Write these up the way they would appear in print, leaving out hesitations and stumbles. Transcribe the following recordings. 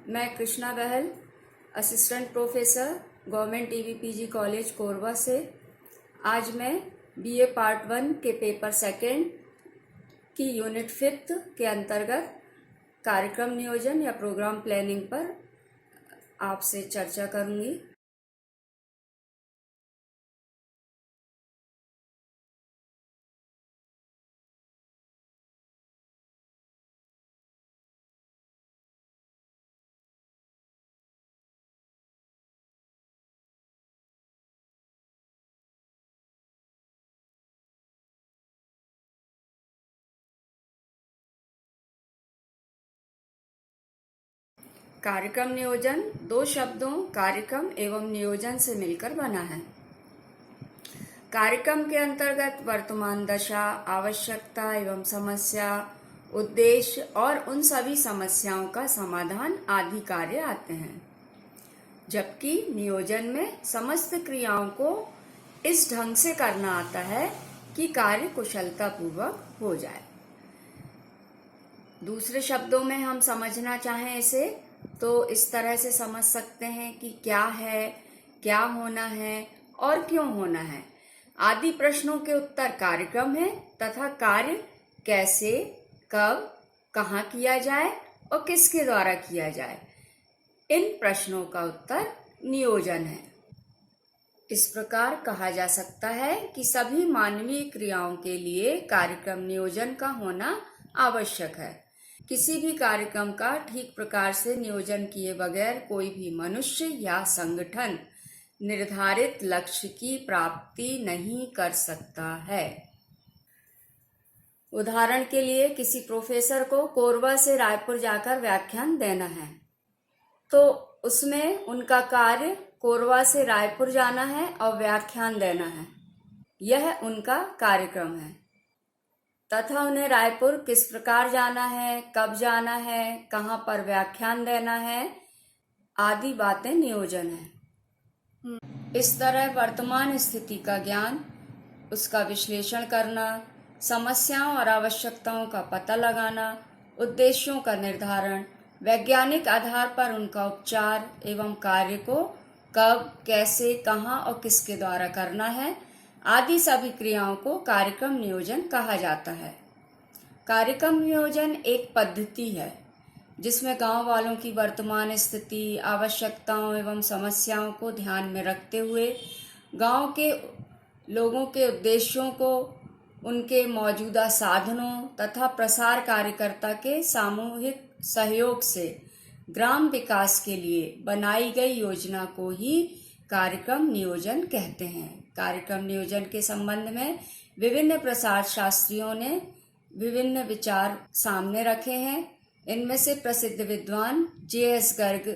मैं Krishna Bahal, assistant professor, government EVPG college Korba से आज मैं बीए पार्ट 1 के पेपर सेकेंड की यूनिट 5 के अंतर्गत कार्यक्रम नियोजन या प्रोग्राम प्लानिंग पर आपसे चर्चा करूंगी। कार्यक्रम नियोजन दो शब्दों कार्यक्रम एवं नियोजन से मिलकर बना है। कार्यक्रम के अंतर्गत वर्तमान दशा, आवश्यकता एवं समस्या, उद्देश्य और उन सभी समस्याओं का समाधान आदि कार्य आते हैं, जबकि नियोजन में समस्त क्रियाओं को इस ढंग से करना आता है कि कार्य कुशलतापूर्वक हो जाए। दूसरे शब्दों में हम समझना चाहें इसे तो इस तरह से समझ सकते हैं कि क्या है, क्या होना है और क्यों होना है आदि प्रश्नों के उत्तर कार्यक्रम है तथा कार्य कैसे, कब, कहाँ किया जाए और किसके द्वारा किया जाए, इन प्रश्नों का उत्तर नियोजन है। इस प्रकार कहा जा सकता है कि सभी मानवीय क्रियाओं के लिए कार्यक्रम नियोजन का होना आवश्यक है। किसी भी कार्यक्रम का ठीक प्रकार से नियोजन किए बगैर कोई भी मनुष्य या संगठन निर्धारित लक्ष्य की प्राप्ति नहीं कर सकता है। उदाहरण के लिए किसी प्रोफेसर को कोरबा से रायपुर जाकर व्याख्यान देना है, तो उसमें उनका कार्य कोरबा से रायपुर जाना है और व्याख्यान देना है। यह उनका कार्यक्रम है तथा उन्हें रायपुर किस प्रकार जाना है, कब जाना है, कहाँ पर व्याख्यान देना है आदि बातें नियोजन है। इस तरह वर्तमान स्थिति का ज्ञान, उसका विश्लेषण करना, समस्याओं और आवश्यकताओं का पता लगाना, उद्देश्यों का निर्धारण, वैज्ञानिक आधार पर उनका उपचार एवं कार्य को कब, कैसे, कहाँ और किसके द्वारा करना है आदि सभी क्रियाओं को कार्यक्रम नियोजन कहा जाता है। कार्यक्रम नियोजन एक पद्धति है जिसमें गांव वालों की वर्तमान स्थिति, आवश्यकताओं एवं समस्याओं को ध्यान में रखते हुए गांव के लोगों के उद्देश्यों को उनके मौजूदा साधनों तथा प्रसार कार्यकर्ता के सामूहिक सहयोग से ग्राम विकास के लिए बनाई गई योजना को ही कार्यक्रम नियोजन कहते हैं। कार्यक्रम नियोजन के संबंध में विभिन्न प्रसार शास्त्रियों ने विभिन्न विचार सामने रखे हैं। इनमें से प्रसिद्ध विद्वान जे.एस. गर्ग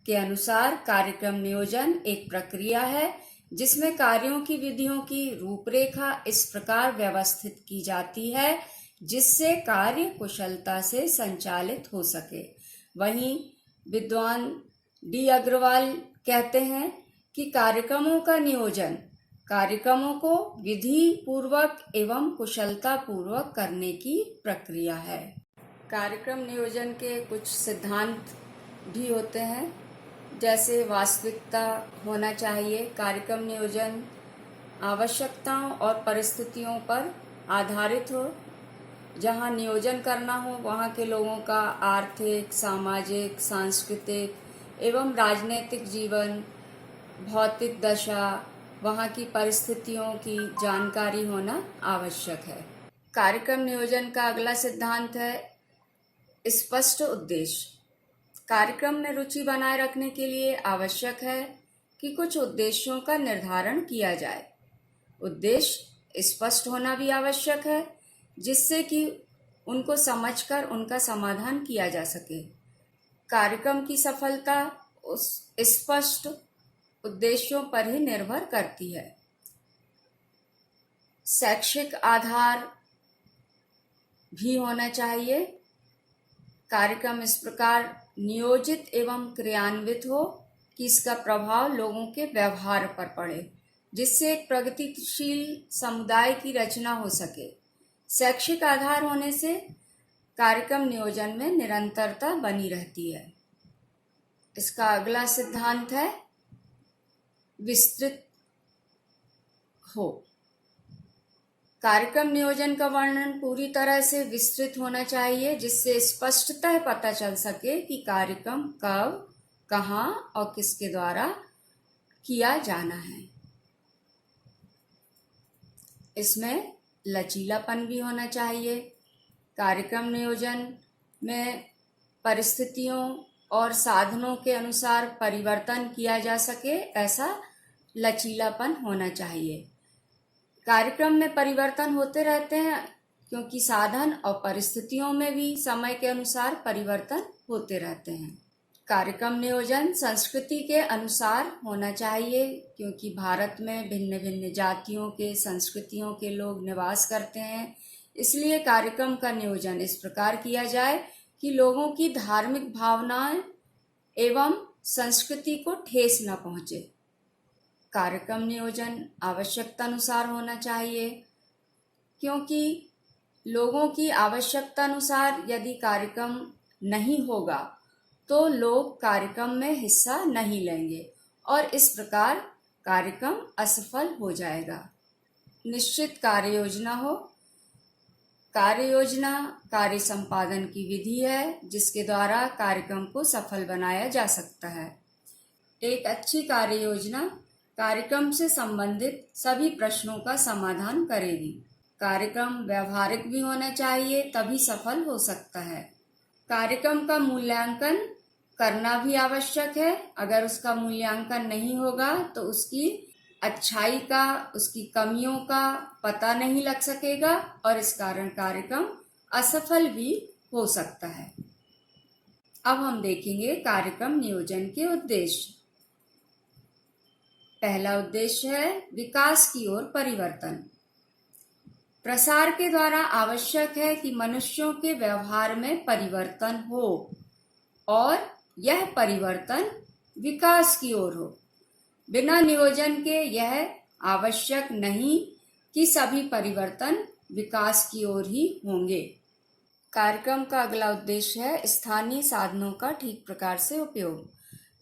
के अनुसार कार्यक्रम नियोजन एक प्रक्रिया है जिसमें कार्यों की विधियों की रूपरेखा इस प्रकार व्यवस्थित की जाती है जिससे कार्य कुशलता से संचालित हो सके। वहीं विद्वान डी. अग्रवाल कहते हैं कि कार्यक्रमों का नियोजन कार्यक्रमों को विधि पूर्वक एवं कुशलता पूर्वक करने की प्रक्रिया है। कार्यक्रम नियोजन के कुछ सिद्धांत भी होते हैं, जैसे वास्तविकता होना चाहिए। कार्यक्रम नियोजन आवश्यकताओं और परिस्थितियों पर आधारित हो। जहाँ नियोजन करना हो वहाँ के लोगों का आर्थिक, सामाजिक, सांस्कृतिक एवं राजनीतिक जीवन, भौतिक दशा, वहाँ की परिस्थितियों की जानकारी होना आवश्यक है। कार्यक्रम नियोजन का अगला सिद्धांत है स्पष्ट उद्देश्य। कार्यक्रम में रुचि बनाए रखने के लिए आवश्यक है कि कुछ उद्देश्यों का निर्धारण किया जाए। उद्देश्य स्पष्ट होना भी आवश्यक है जिससे कि उनको समझकर उनका समाधान किया जा सके। कार्यक्रम की सफलता उस स्पष्ट उद्देश्यों पर ही निर्भर करती है। शैक्षिक आधार भी होना चाहिए। कार्यक्रम इस प्रकार नियोजित एवं क्रियान्वित हो कि इसका प्रभाव लोगों के व्यवहार पर पड़े, जिससे एक प्रगतिशील समुदाय की रचना हो सके। शैक्षिक आधार होने से कार्यक्रम नियोजन में निरंतरता बनी रहती है। इसका अगला सिद्धांत है विस्तृत हो। कार्यक्रम नियोजन का वर्णन पूरी तरह से विस्तृत होना चाहिए, जिससे स्पष्टतः पता चल सके कि कार्यक्रम कब, कहाँ और किसके द्वारा किया जाना है। इसमें लचीलापन भी होना चाहिए। कार्यक्रम नियोजन में परिस्थितियों और साधनों के अनुसार परिवर्तन किया जा सके, ऐसा लचीलापन होना चाहिए। कार्यक्रम में परिवर्तन होते रहते हैं क्योंकि साधन और परिस्थितियों में भी समय के अनुसार परिवर्तन होते रहते हैं। कार्यक्रम नियोजन संस्कृति के अनुसार होना चाहिए क्योंकि भारत में भिन्न भिन्न जातियों के, संस्कृतियों के लोग निवास करते हैं। इसलिए कार्यक्रम का नियोजन इस प्रकार किया जाए कि लोगों की धार्मिक भावनाएं एवं संस्कृति को ठेस न पहुंचे। कार्यक्रम नियोजन आवश्यकता अनुसार होना चाहिए क्योंकि लोगों की आवश्यकता अनुसार यदि कार्यक्रम नहीं होगा तो लोग कार्यक्रम में हिस्सा नहीं लेंगे और इस प्रकार कार्यक्रम असफल हो जाएगा। निश्चित कार्य योजना हो। कार्य योजना कार्य संपादन की विधि है जिसके द्वारा कार्यक्रम को सफल बनाया जा सकता है। एक अच्छी कार्य योजना कार्यक्रम से संबंधित सभी प्रश्नों का समाधान करेगी। कार्यक्रम व्यवहारिक भी होना चाहिए, तभी सफल हो सकता है। कार्यक्रम का मूल्यांकन करना भी आवश्यक है। अगर उसका मूल्यांकन नहीं होगा तो उसकी अच्छाई का, उसकी कमियों का पता नहीं लग सकेगा और इस कारण कार्यक्रम असफल भी हो सकता है। अब हम देखेंगे कार्यक्रम नियोजन के उद्देश्य। पहला उद्देश्य है विकास की ओर परिवर्तन। प्रसार के द्वारा आवश्यक है कि मनुष्यों के व्यवहार में परिवर्तन हो और यह परिवर्तन विकास की ओर हो। बिना नियोजन के यह आवश्यक नहीं कि सभी परिवर्तन विकास की ओर ही होंगे। कार्यक्रम का अगला उद्देश्य है स्थानीय साधनों का ठीक प्रकार से उपयोग।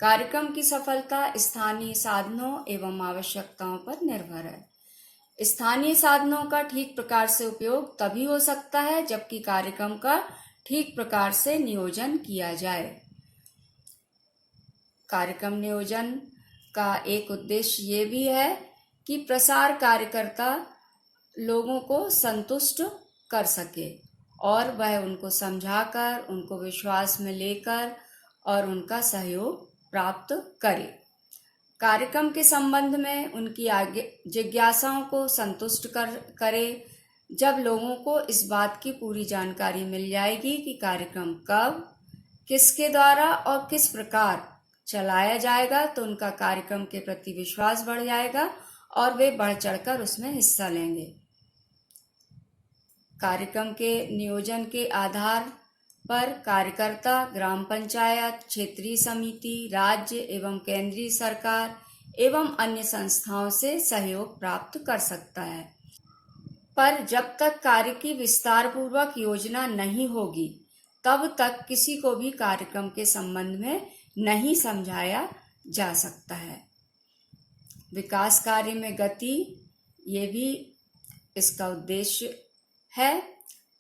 कार्यक्रम की सफलता स्थानीय साधनों एवं आवश्यकताओं पर निर्भर है। स्थानीय साधनों का ठीक प्रकार से उपयोग तभी हो सकता है जबकि कार्यक्रम का ठीक प्रकार से नियोजन किया जाए। कार्यक्रम नियोजन का एक उद्देश्य ये भी है कि प्रसार कार्यकर्ता लोगों को संतुष्ट कर सके और वह उनको समझाकर, उनको विश्वास में लेकर और उनका सहयोग प्राप्त करे। कार्यक्रम के संबंध में उनकी जिज्ञासाओं को संतुष्ट करे। जब लोगों को इस बात की पूरी जानकारी मिल जाएगी कि कार्यक्रम कब, किसके द्वारा और किस प्रकार चलाया जाएगा तो उनका कार्यक्रम के प्रति विश्वास बढ़ जाएगा और वे बढ़ चढ़कर उसमें हिस्सा लेंगे। कार्यक्रम के नियोजन के आधार पर कार्यकर्ता ग्राम पंचायत, क्षेत्रीय समिति, राज्य एवं केंद्रीय सरकार एवं अन्य संस्थाओं से सहयोग प्राप्त कर सकता है। पर जब तक कार्य की विस्तार पूर्वक योजना नहीं होगी तब तक किसी को भी कार्यक्रम के संबंध में नहीं समझाया जा सकता है। विकास कार्य में गति, ये भी इसका उद्देश्य है।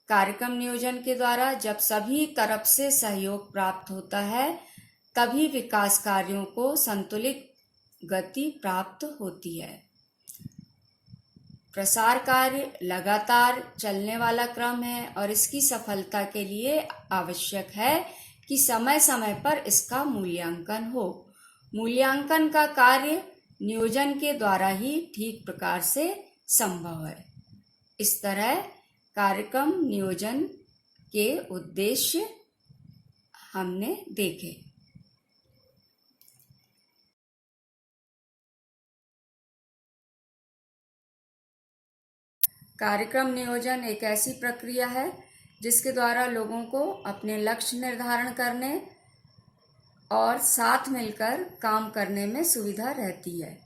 कार्यक्रम नियोजन के द्वारा जब सभी तरफ से सहयोग प्राप्त होता है तभी विकास कार्यों को संतुलित गति प्राप्त होती है। प्रसार कार्य लगातार चलने वाला क्रम है और इसकी सफलता के लिए आवश्यक है कि समय समय पर इसका मूल्यांकन हो। मूल्यांकन का कार्य नियोजन के द्वारा ही ठीक प्रकार से संभव है। इस तरह कार्यक्रम नियोजन के उद्देश्य हमने देखे। कार्यक्रम नियोजन एक ऐसी प्रक्रिया है जिसके द्वारा लोगों को अपने लक्ष्य निर्धारण करने और साथ मिलकर काम करने में सुविधा रहती है।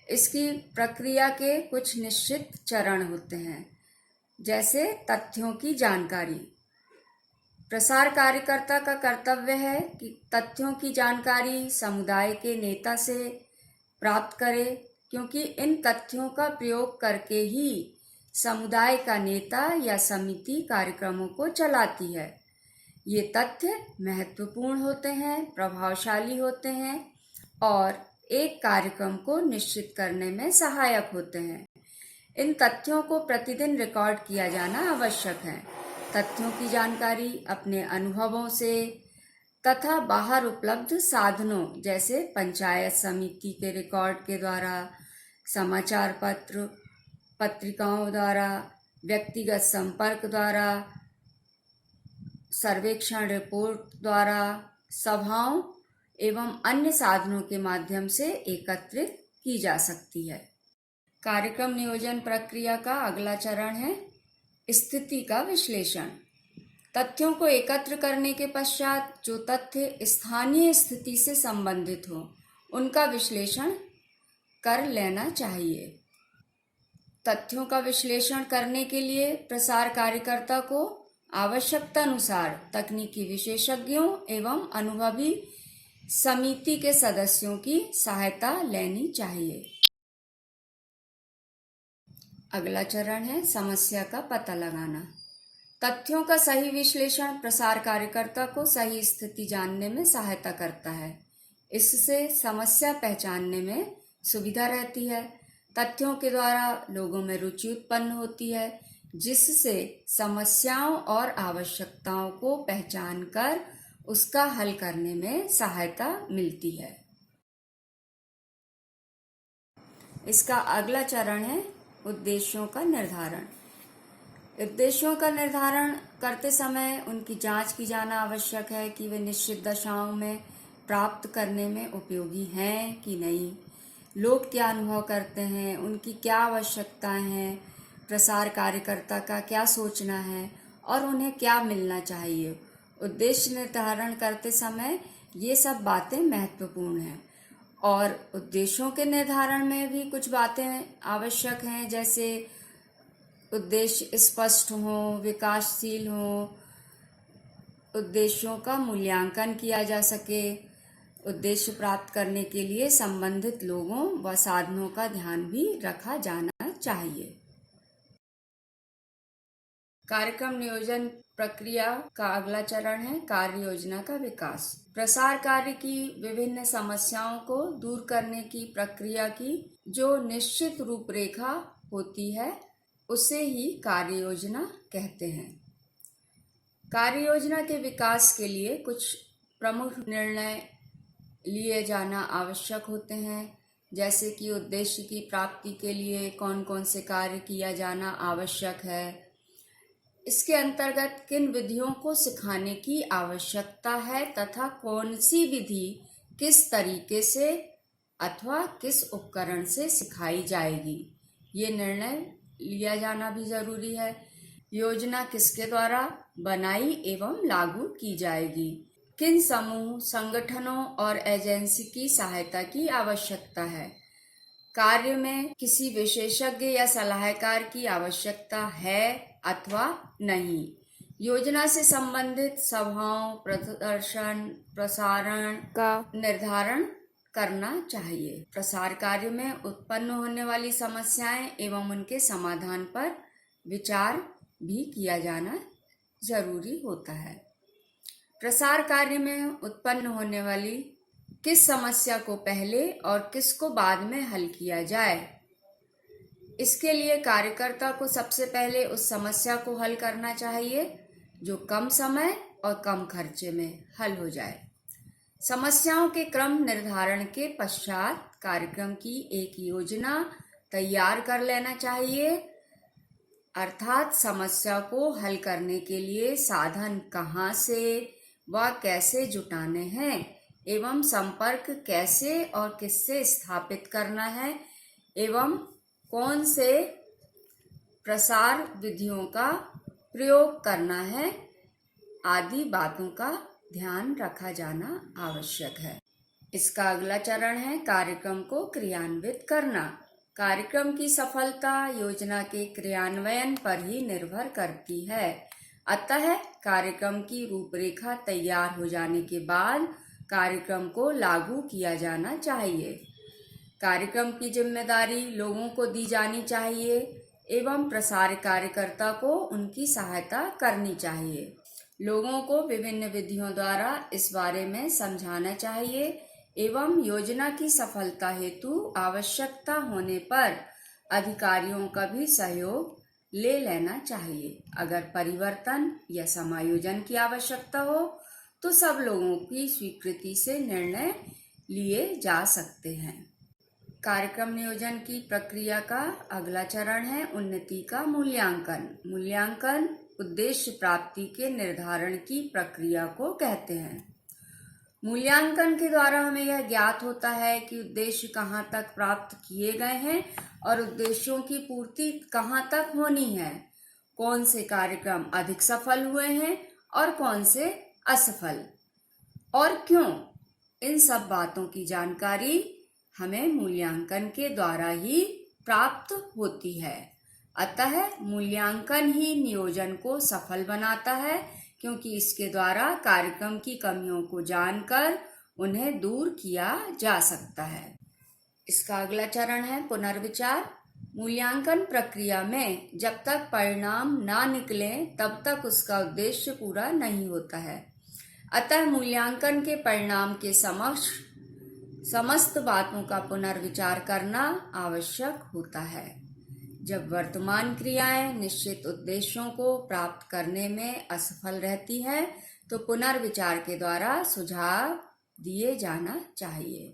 इसकी प्रक्रिया के कुछ निश्चित चरण होते हैं, जैसे तथ्यों की जानकारी। प्रसार कार्यकर्ता का कर्तव्य है कि तथ्यों की जानकारी समुदाय के नेता से प्राप्त करे, क्योंकि इन तथ्यों का प्रयोग करके ही समुदाय का नेता या समिति कार्यक्रमों को चलाती है। ये तथ्य महत्वपूर्ण होते हैं, प्रभावशाली होते हैं और एक कार्यक्रम को निश्चित करने में सहायक होते हैं। इन तथ्यों को प्रतिदिन रिकॉर्ड किया जाना आवश्यक है। तथ्यों की जानकारी अपने अनुभवों से तथा बाहर उपलब्ध साधनों जैसे पंचायत समिति के रिकॉर्ड के द्वारा, समाचार पत्र, पत्रिकाओं द्वारा, व्यक्तिगत संपर्क द्वारा, सर्वेक्षण रिपोर्ट द्वारा, सभाओं एवं अन्य साधनों के माध्यम से एकत्रित की जा सकती है। कार्यक्रम नियोजन प्रक्रिया का अगला चरण है स्थिति का विश्लेषण। तथ्यों को एकत्र करने के पश्चात जो तथ्य स्थानीय स्थिति से संबंधित हो, उनका विश्लेषण कर लेना चाहिए। तथ्यों का विश्लेषण करने के लिए प्रसार कार्यकर्ता को आवश्यकता अनुसार तकनीकी विशेषज्ञों एवं अनुभवी समिति के सदस्यों की सहायता लेनी चाहिए। अगला चरण है समस्या का पता लगाना। तथ्यों का सही विश्लेषण प्रसार कार्यकर्ता को सही स्थिति जानने में सहायता करता है। इससे समस्या पहचानने में सुविधा रहती है। तथ्यों के द्वारा लोगों में रुचि उत्पन्न होती है, जिससे समस्याओं और आवश्यकताओं को पहचान कर उसका हल करने में सहायता मिलती है। इसका अगला चरण है उद्देश्यों का निर्धारण। उद्देश्यों का निर्धारण करते समय उनकी जांच की जाना आवश्यक है कि वे निश्चित दशाओं में प्राप्त करने में उपयोगी हैं कि नहीं। लोग क्या अनुभव करते हैं, उनकी क्या आवश्यकताएं हैं, प्रसार कार्यकर्ता का क्या सोचना है और उन्हें क्या मिलना चाहिए। उद्देश्य निर्धारण करते समय ये सब बातें महत्वपूर्ण हैं और उद्देश्यों के निर्धारण में भी कुछ बातें आवश्यक हैं, जैसे उद्देश्य स्पष्ट हो, विकासशील हो, उद्देश्यों का मूल्यांकन किया जा सके, उद्देश्य प्राप्त करने के लिए संबंधित लोगों व साधनों का ध्यान भी रखा जाना चाहिए। कार्यक्रम नियोजन प्रक्रिया का अगला चरण है कार्य योजना का विकास। प्रसार कार्य की विभिन्न समस्याओं को दूर करने की प्रक्रिया की जो निश्चित रूपरेखा होती है, उसे ही कार्य योजना कहते हैं। कार्य योजना के विकास के लिए कुछ प्रमुख निर्णय लिए जाना आवश्यक होते हैं, जैसे कि उद्देश्य की प्राप्ति के लिए कौन कौन से कार्य किया जाना आवश्यक है, इसके अंतर्गत किन विधियों को सिखाने की आवश्यकता है तथा कौन सी विधि किस तरीके से अथवा किस उपकरण से सिखाई जाएगी, ये निर्णय लिया जाना भी जरूरी है। योजना किसके द्वारा बनाई एवं लागू की जाएगी, किन समूह, संगठनों और एजेंसी की सहायता की आवश्यकता है, कार्य में किसी विशेषज्ञ या सलाहकार की आवश्यकता है अथवा नहीं, योजना से संबंधित सभाओं, प्रदर्शन, प्रसारण का निर्धारण करना चाहिए। प्रसार कार्य में उत्पन्न होने वाली समस्याएं एवं उनके समाधान पर विचार भी किया जाना जरूरी होता है। प्रसार कार्य में उत्पन्न होने वाली किस समस्या को पहले और किसको बाद में हल किया जाए, इसके लिए कार्यकर्ता को सबसे पहले उस समस्या को हल करना चाहिए जो कम समय और कम खर्चे में हल हो जाए। समस्याओं के क्रम निर्धारण के पश्चात कार्यक्रम की एक योजना तैयार कर लेना चाहिए, अर्थात समस्या को हल करने के लिए साधन कहाँ से व कैसे जुटाने हैं एवं संपर्क कैसे और किससे स्थापित करना है एवं कौन से प्रसार विधियों का प्रयोग करना है, आदि बातों का ध्यान रखा जाना आवश्यक है। इसका अगला चरण है कार्यक्रम को क्रियान्वित करना। कार्यक्रम की सफलता योजना के क्रियान्वयन पर ही निर्भर करती है, अतः कार्यक्रम की रूपरेखा तैयार हो जाने के बाद कार्यक्रम को लागू किया जाना चाहिए। कार्यक्रम की जिम्मेदारी लोगों को दी जानी चाहिए एवं प्रसार कार्यकर्ता को उनकी सहायता करनी चाहिए। लोगों को विभिन्न विधियों द्वारा इस बारे में समझाना चाहिए एवं योजना की सफलता हेतु आवश्यकता होने पर अधिकारियों का भी सहयोग ले लेना चाहिए। अगर परिवर्तन या समायोजन की आवश्यकता हो तो सब लोगों की स्वीकृति से निर्णय लिए जा सकते हैं। कार्यक्रम नियोजन की प्रक्रिया का अगला चरण है उन्नति का मूल्यांकन। मूल्यांकन उद्देश्य प्राप्ति के निर्धारण की प्रक्रिया को कहते हैं। मूल्यांकन के द्वारा हमें यह ज्ञात होता है कि उद्देश्य कहाँ तक प्राप्त किए गए हैं और उद्देश्यों की पूर्ति कहाँ तक होनी है, कौन से कार्यक्रम अधिक सफल हुए हैं और कौन से असफल, और क्यों। इन सब बातों की जानकारी हमें मूल्यांकन के द्वारा ही प्राप्त होती है। अतः मूल्यांकन ही नियोजन को सफल बनाता है, क्योंकि इसके द्वारा कार्यक्रम की कमियों को जानकर उन्हें दूर किया जा सकता है। इसका अगला चरण है पुनर्विचार। मूल्यांकन प्रक्रिया में जब तक परिणाम ना निकले तब तक उसका उद्देश्य पूरा नहीं होता है। अतः मूल्यांकन के परिणाम के समक्ष समस्त बातों का पुनर्विचार करना आवश्यक होता है। जब वर्तमान क्रियाएं निश्चित उद्देश्यों को प्राप्त करने में असफल रहती हैं, तो पुनर्विचार के द्वारा सुझाव दिए जाना चाहिए।